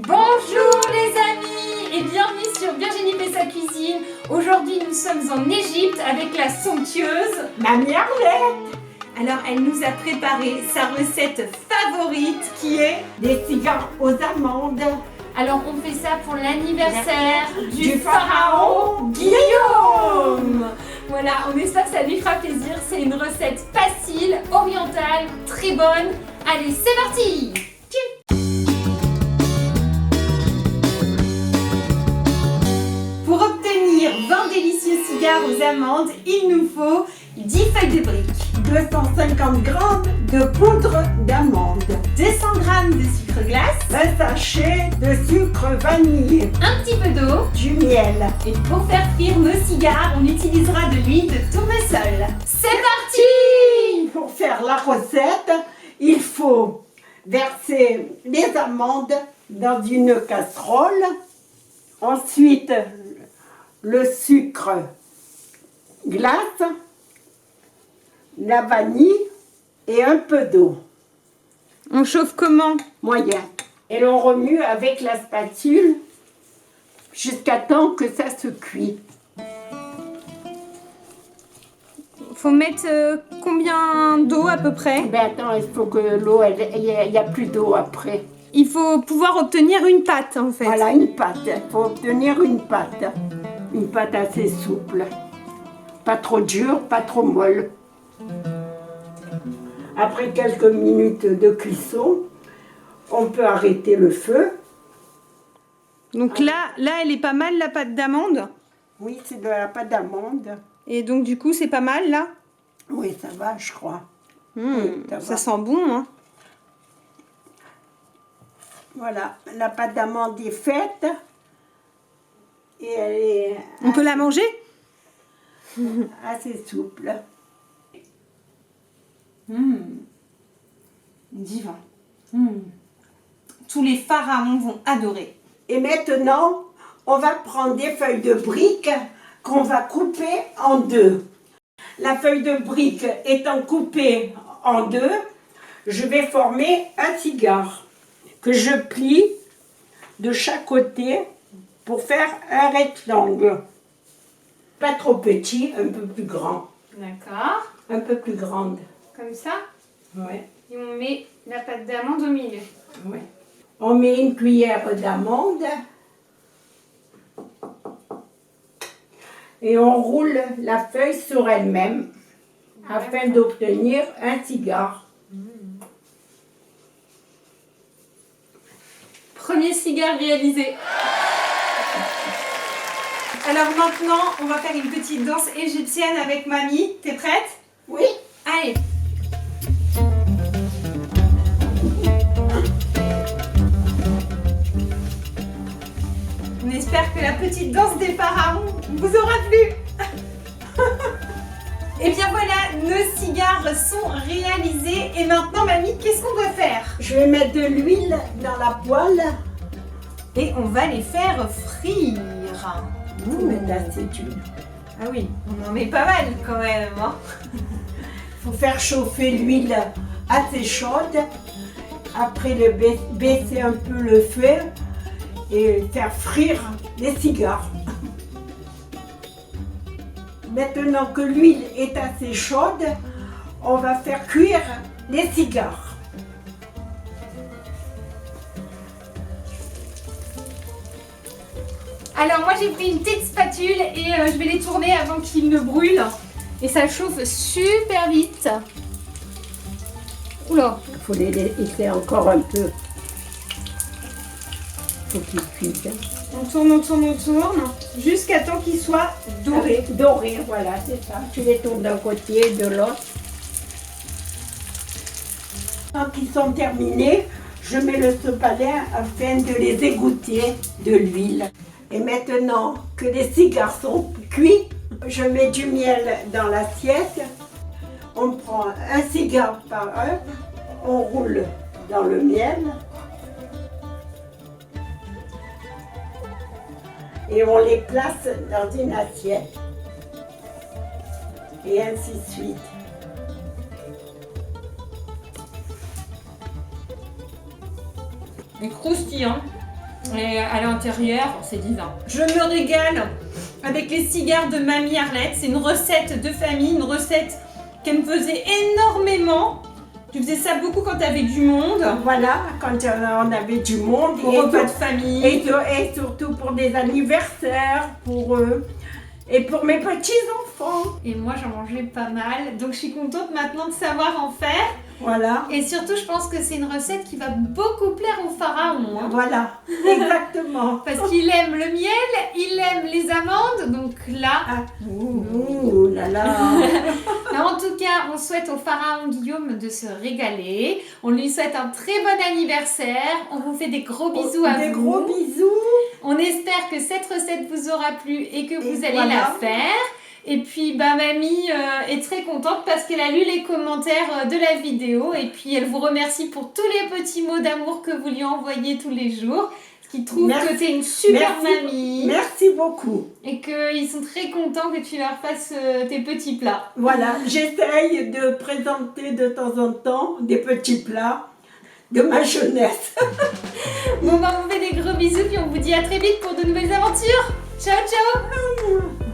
Bonjour les amis et bienvenue sur Virginie fait sa cuisine. Aujourd'hui nous sommes en Égypte avec la somptueuse Mamie Arlette. Alors elle nous a préparé sa recette favorite qui est Des cigares aux amandes. Alors on fait ça pour l'anniversaire Du pharaon Guillaume. Voilà, on espère que ça lui fera plaisir. C'est une recette facile, orientale, très bonne. Allez, c'est parti! Pour obtenir 20 délicieux cigares aux amandes, il nous faut 10 feuilles de briques, 250 grammes de poudre d'amande. 200 g de sucre glace, Un sachet de sucre vanillé. un petit peu d'eau. Du miel. Et pour faire frire nos cigares, on utilisera de l'huile de tournesol. C'est parti! Pour faire la recette, il faut verser les amandes dans une casserole. Ensuite, le sucre glace, la vanille et un peu d'eau. On chauffe comment? Moyen. Et l'on remue avec la spatule jusqu'à temps que ça se cuit. Faut mettre combien d'eau à peu près? Ben attends, il faut que l'eau, il n'y a plus d'eau après. Il faut pouvoir obtenir une pâte en fait. Voilà, une pâte. Il faut obtenir une pâte. Une pâte assez souple. Pas trop dure, pas trop molle. Après quelques minutes de cuisson, on peut arrêter le feu. Donc là, elle est pas mal la pâte d'amande. Oui, c'est de la pâte d'amande. Et donc du coup, c'est pas mal là. Oui, ça va, je crois. Oui, ça Ça va. sent bon, hein. Voilà, la pâte d'amande est faite. Et elle est On peut la manger? assez souple. Divin. Tous les pharaons vont adorer. Et maintenant, on va prendre des feuilles de briques qu'on va couper en deux. La feuille de brique étant coupée en deux, je vais former un cigare que je plie de chaque côté pour faire un rectangle. Pas trop petit, un peu plus grand. D'accord. Un peu plus grande. Comme ça. Ouais, Et on met la pâte d'amande au milieu. ouais. On met une cuillère d'amande et on roule la feuille sur elle-même afin d'obtenir un cigare. Premier cigare réalisé. Alors maintenant, on va faire une petite danse égyptienne avec mamie. T'es prête? Oui, Allez. On espère que la petite danse des pharaons vous aura plu. Et bien voilà, nos cigares sont réalisés. Et maintenant, mamie, qu'est-ce qu'on doit faire? je vais mettre de l'huile dans la poêle. Et on va les faire frire. Je vais mettre assez d'huile. Ah oui, on en met pas mal quand même. Hein. Il faut faire chauffer l'huile assez chaude. Après, baisser un peu le feu et faire frire les cigares. Maintenant que l'huile est assez chaude, on va faire cuire les cigares. Alors moi j'ai pris une petite spatule et je vais les tourner avant qu'ils ne brûlent. Et ça chauffe super vite. Oula. Il faut les laisser encore un peu. Il faut qu'ils cuisent. On tourne jusqu'à temps qu'ils soient dorés. Dorés, voilà, c'est ça. Tu les tournes d'un côté, de l'autre. Quand ils sont terminés, je mets le sopalin afin de les égoutter de l'huile. Et maintenant que les cigares sont cuits, je mets du miel dans l'assiette. On prend un cigare par un, on roule dans le miel. Et on les place dans une assiette. Et ainsi de suite. Et croustillant. Et à l'intérieur, c'est divin. Je me régale avec les cigares de Mamie Arlette. C'est une recette de famille, une recette qu'elle me faisait énormément. Tu faisais ça beaucoup quand tu avais du monde. Voilà, quand on avait du monde. Pour repas de famille. Et surtout pour des anniversaires, pour eux. Et pour mes petits-enfants. Et moi, j'en mangeais pas mal. Donc, je suis contente maintenant de savoir en faire. Voilà. Et surtout, je pense que c'est une recette qui va beaucoup plaire au pharaon. Hein. Voilà, exactement. Parce qu'il aime le miel, il aime les amandes. Donc là... Ah. Ouh là là. En tout cas, on souhaite au pharaon Guillaume de se régaler. On lui souhaite un très bon anniversaire. On vous fait des gros bisous à vous. Des gros bisous. On espère que cette recette vous aura plu et que vous allez voilà. la faire. Et puis, Mamie est très contente parce qu'elle a lu les commentaires de la vidéo. Et puis, elle vous remercie pour tous les petits mots d'amour que vous lui envoyez tous les jours. Ce qui trouve que tu es une super mamie. Merci beaucoup. Et qu'ils sont très contents que tu leur fasses tes petits plats. Voilà, j'essaye de présenter de temps en temps des petits plats de ma jeunesse. Bon, on vous fait des gros bisous puis on vous dit à très vite pour de nouvelles aventures. Ciao, ciao.